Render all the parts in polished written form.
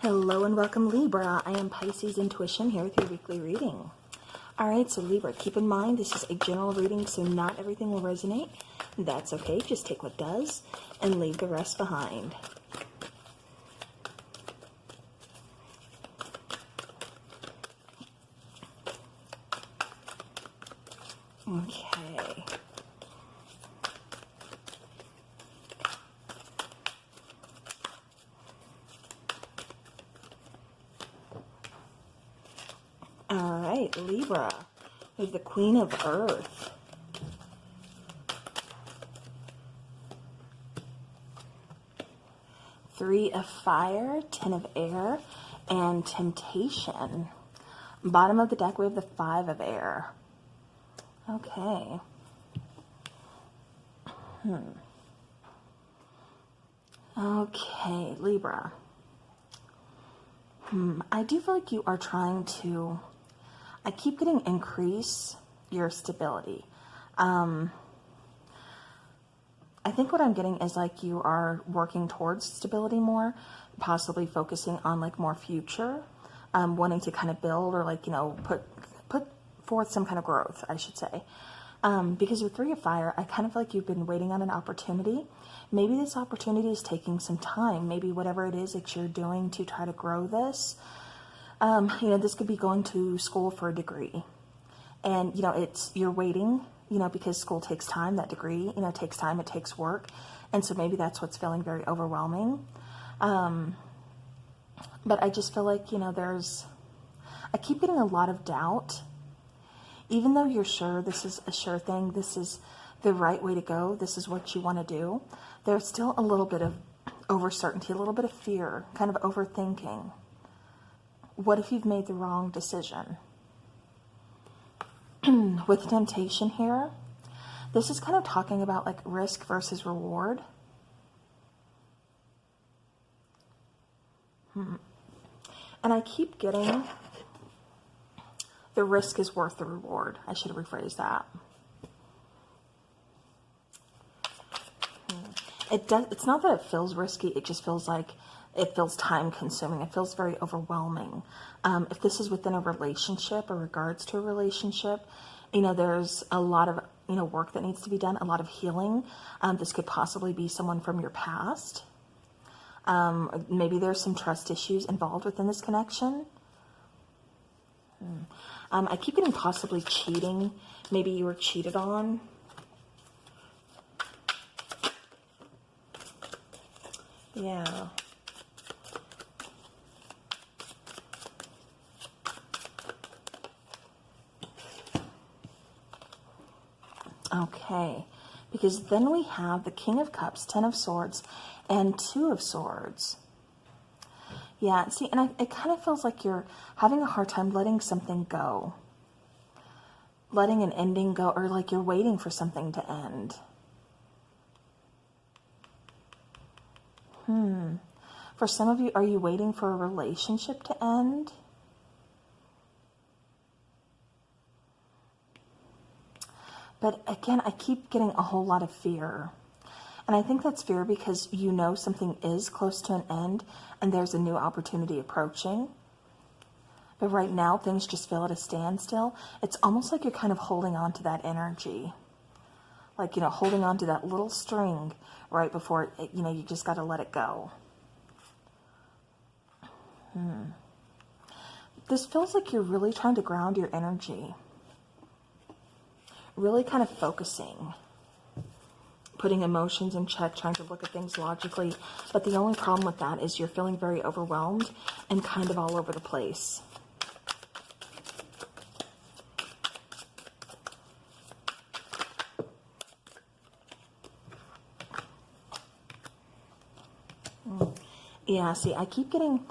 Hello and welcome, Libra. I am Pisces Intuition here with your weekly reading. Alright, so Libra, keep in mind this is a general reading, so not everything will resonate. That's okay, just take what does and leave the rest behind. Okay. All right, Libra, with the Queen of Earth. Three of Fire, 10 of Air, and Temptation. Bottom of the deck, we have the Five of Air. Okay. Okay, Libra. I do feel like you are trying to... I keep getting increase your stability. I think what I'm getting is like you are working towards stability more, possibly focusing on like more future, wanting to kind of build or like, you know, put forth some kind of growth, I should say. Because with Three of Fire, I kind of feel like you've been waiting on an opportunity. Maybe this opportunity is taking some time. Maybe whatever it is that you're doing to try to grow this, you know, this could be going to school for a degree. And, you know, you're waiting, you know, because school takes time. That degree, you know, takes time. It takes work. And so maybe that's what's feeling very overwhelming. But I just feel like, you know, I keep getting a lot of doubt. Even though you're sure this is a sure thing, this is the right way to go, this is what you want to do, there's still a little bit of overcertainty, a little bit of fear, kind of overthinking. What if you've made the wrong decision? With Temptation here, this is kind of talking about like risk versus reward. And I keep getting the risk is worth the reward. I should have rephrased that. It's not that it feels risky. It just feels like it feels time consuming. It feels very overwhelming. If this is within a relationship or regards to a relationship, you know, there's a lot of, you know, work that needs to be done, a lot of healing. This could possibly be someone from your past. Maybe there's some trust issues involved within this connection. I keep getting possibly cheating. Maybe you were cheated on. Yeah. Okay. Because then we have the King of Cups, 10 of Swords, and 2 of Swords. Yeah, see, and it kind of feels like you're having a hard time letting something go. Letting an ending go, or like you're waiting for something to end. For some of you, are you waiting for a relationship to end? But again, I keep getting a whole lot of fear. And I think that's fear because you know something is close to an end and there's a new opportunity approaching. But right now, things just feel at a standstill. It's almost like you're kind of holding on to that energy. Like, you know, holding on to that little string right before, you know, you just got to let it go. This feels like you're really trying to ground your energy. Really kind of focusing. Putting emotions in check, trying to look at things logically. But the only problem with that is you're feeling very overwhelmed and kind of all over the place. Yeah, see, I keep getting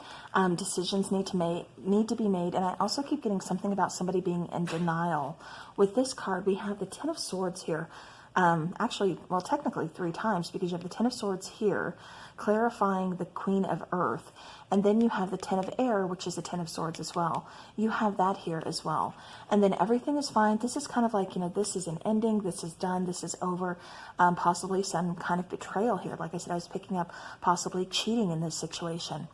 decisions need to be made, and I also keep getting something about somebody being in denial. With this card, we have the 10 of Swords here. Actually, well, technically 3 times, because you have the 10 of Swords here, clarifying the Queen of Earth. And then you have the 10 of Air, which is the 10 of Swords as well. You have that here as well. And then everything is fine. This is kind of like, you know, this is an ending. This is done. This is over. Possibly some kind of betrayal here. Like I said, I was picking up possibly cheating in this situation.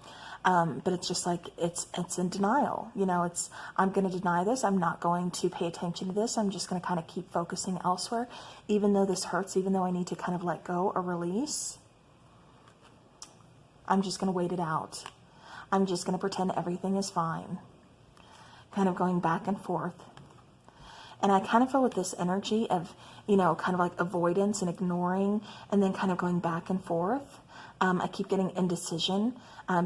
But it's just like, it's in denial. You know, I'm going to deny this. I'm not going to pay attention to this. I'm just going to kind of keep focusing elsewhere, even though this hurts, even though I need to kind of let go or release. I'm just going to wait it out. I'm just going to pretend everything is fine. Kind of going back and forth. And I kind of feel with this energy of, you know, kind of like avoidance and ignoring, and then kind of going back and forth. I keep getting indecision,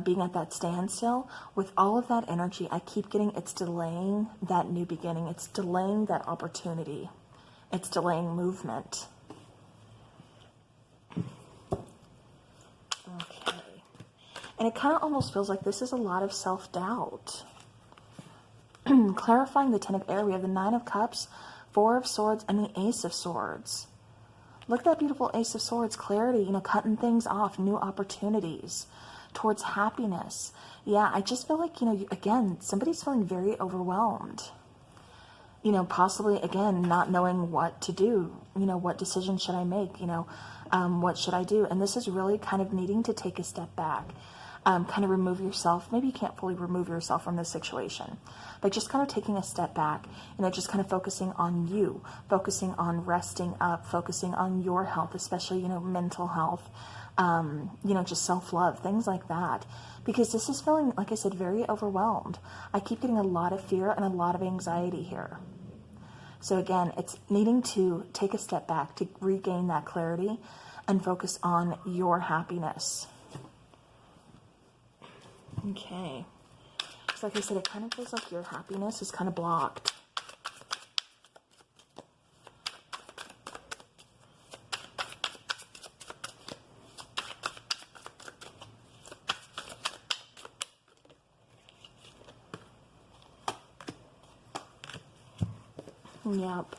being at that standstill. With all of that energy, I keep getting, it's delaying that new beginning. It's delaying that opportunity. It's delaying movement. Okay. And it kind of almost feels like this is a lot of self-doubt. Clarifying the Ten of Air, we have the Nine of Cups, Four of Swords, and the Ace of Swords. Look at that beautiful Ace of Swords, clarity, you know, cutting things off, new opportunities towards happiness. Yeah, I just feel like, you know, again, somebody's feeling very overwhelmed. You know, possibly, again, not knowing what to do. You know, what decision should I make? You know, what should I do? And this is really kind of needing to take a step back. Kind of remove yourself. Maybe you can't fully remove yourself from this situation, but just kind of taking a step back, you know, just kind of focusing on you, focusing on resting up, focusing on your health, especially, you know, mental health, you know, just self-love, things like that. Because this is feeling, like I said, very overwhelmed. I keep getting a lot of fear and a lot of anxiety here. So again, it's needing to take a step back to regain that clarity and focus on your happiness. Okay. So like I said, it kind of feels like your happiness is kind of blocked. Yep.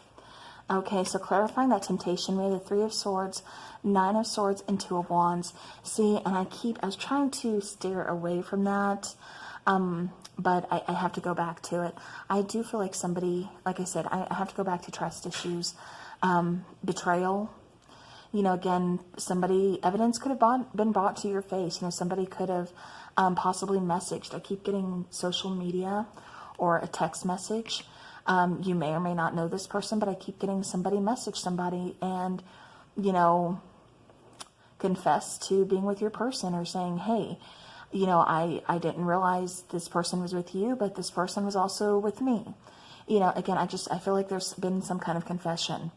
Okay, so clarifying that temptation, we have the Three of Swords, Nine of Swords, and Two of Wands. See, and I was trying to steer away from that, but I have to go back to it. I do feel like somebody, like I said, I have to go back to trust issues, betrayal. You know, again, evidence could have been brought to your face. You know, somebody could have possibly messaged. I keep getting social media or a text message. You may or may not know this person, but I keep getting somebody message somebody and, you know, confess to being with your person, or saying, hey, you know, I didn't realize this person was with you, but this person was also with me. You know, again, I feel like there's been some kind of confession.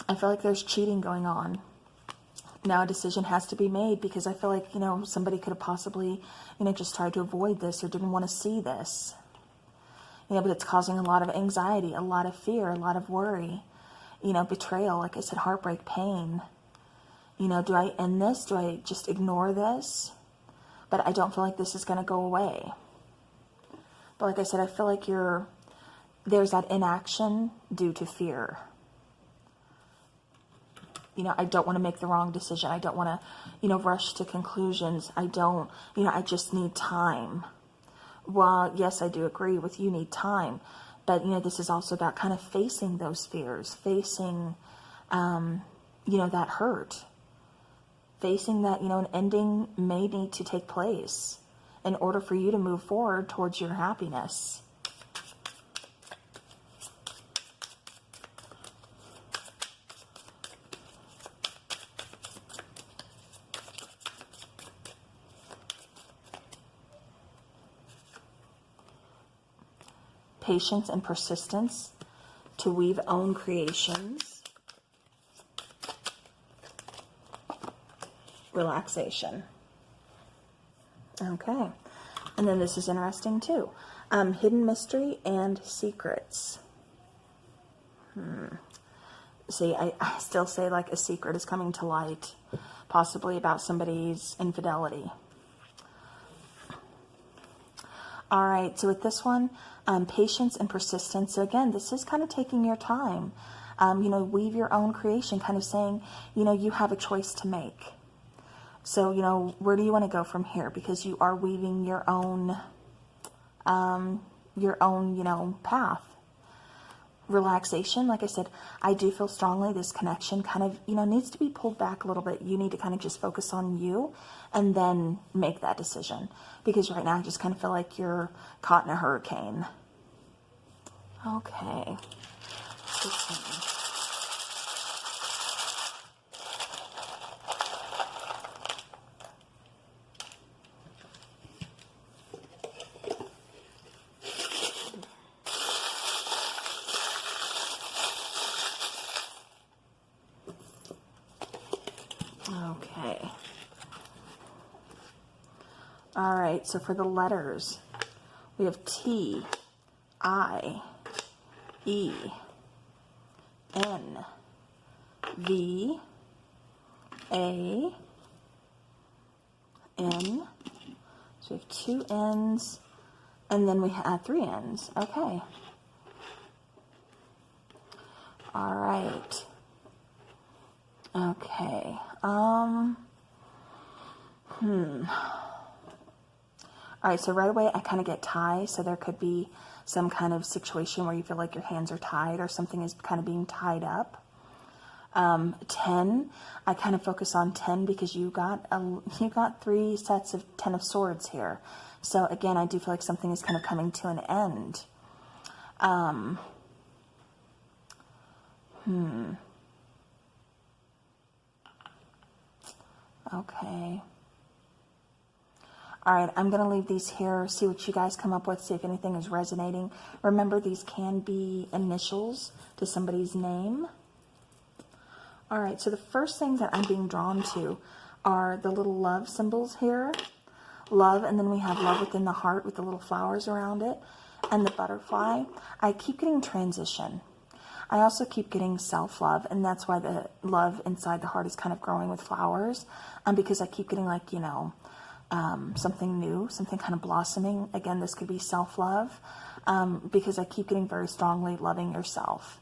I feel like there's cheating going on. Now a decision has to be made, because I feel like, you know, somebody could have possibly, you know, just tried to avoid this or didn't want to see this. You know, but it's causing a lot of anxiety, a lot of fear, a lot of worry, you know, betrayal, like I said, heartbreak, pain. You know, do I end this? Do I just ignore this? But I don't feel like this is going to go away. But like I said, I feel like there's that inaction due to fear. You know, I don't want to make the wrong decision. I don't want to, you know, rush to conclusions. I just need time. Well, yes, I do agree with you need time, but, you know, this is also about kind of facing those fears, facing, you know, that hurt, facing that, you know, an ending may need to take place in order for you to move forward towards your happiness. Patience and persistence to weave own creations. Relaxation. Okay. And then this is interesting too. Hidden mystery and secrets. See, I still say like a secret is coming to light, possibly about somebody's infidelity. All right, so with this one, patience and persistence. So again, this is kind of taking your time. You know, weave your own creation, kind of saying, you know, you have a choice to make. So, you know, where do you want to go from here? Because you are weaving your own, you know, path. relaxation. Like I said, I do feel strongly this connection kind of, needs to be pulled back a little bit. You need to kind of just focus on you and then make that decision. Because right now I just kind of feel like you're caught in a hurricane. Okay. Okay. All right, so for the letters, we have T, I, E, N, V, A, N. So we have 2 N's, and then we have 3 N's. Okay. All right. Okay. All right, so right away I kind of get tie, so there could be some kind of situation where you feel like your hands are tied or something is kind of being tied up. 10, I kind of focus on 10 because you got 3 sets of 10 of swords here. So again, I do feel like something is kind of coming to an end. Okay. All right, I'm going to leave these here, see what you guys come up with, see if anything is resonating. Remember, these can be initials to somebody's name. All right, so the first thing that I'm being drawn to are the little love symbols here. Love, and then we have love within the heart with the little flowers around it. And the butterfly. I keep getting transition. I also keep getting self-love, and that's why the love inside the heart is kind of growing with flowers. Because I keep getting like, something new, something kind of blossoming. Again, this could be self-love, because I keep getting very strongly loving yourself.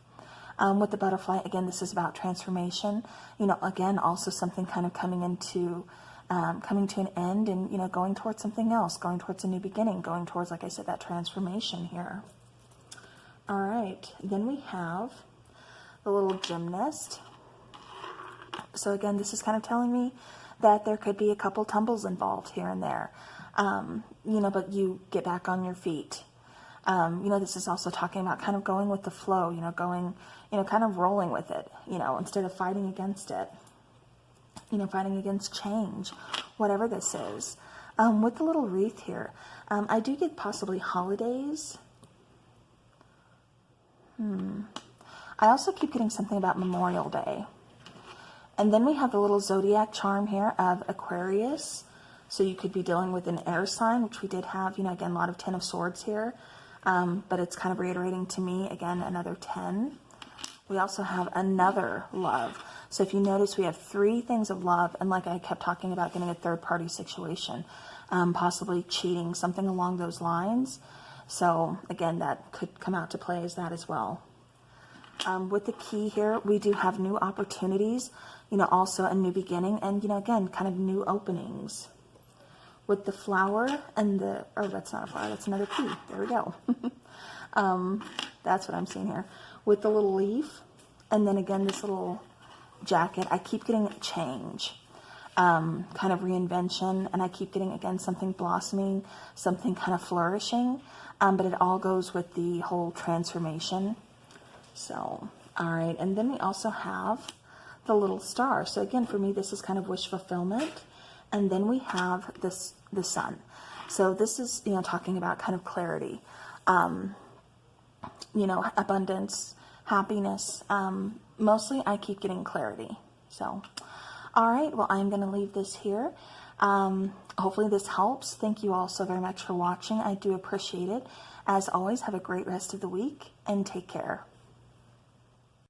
With the butterfly, again, this is about transformation. Again, also something kind of coming to an end and, going towards something else, going towards a new beginning, going towards, like I said, that transformation here. All right, then we have the little gymnast. So again, this is kind of telling me that there could be a couple tumbles involved here and there, but you get back on your feet. This is also talking about kind of going with the flow, kind of rolling with it, instead of fighting against it, fighting against change, whatever this is. With the little wreath here, I do get possibly holidays. I also keep getting something about Memorial Day. And then we have the little zodiac charm here of Aquarius. So you could be dealing with an air sign, which we did have, again, a lot of 10 of swords here. But it's kind of reiterating to me, again, another 10. We also have another love. So if you notice, we have 3 things of love. And like I kept talking about, getting a third-party situation, possibly cheating, something along those lines. So again, that could come out to play as that as well. With the key here, we do have new opportunities, also a new beginning, and, again, kind of new openings. With the flower and the, oh, that's not a flower, that's another key. There we go. That's what I'm seeing here. With the little leaf, and then again, this little jacket, I keep getting change, kind of reinvention, and I keep getting, again, something blossoming, something kind of flourishing, but it all goes with the whole transformation. So, all right, and then we also have the little star. So again, for me, this is kind of wish fulfillment. And then we have the sun. So this is, talking about kind of clarity, abundance, happiness. Mostly I keep getting clarity. So, all right, well, I'm going to leave this here. Hopefully this helps. Thank you all so very much for watching. I do appreciate it. As always, have a great rest of the week and take care.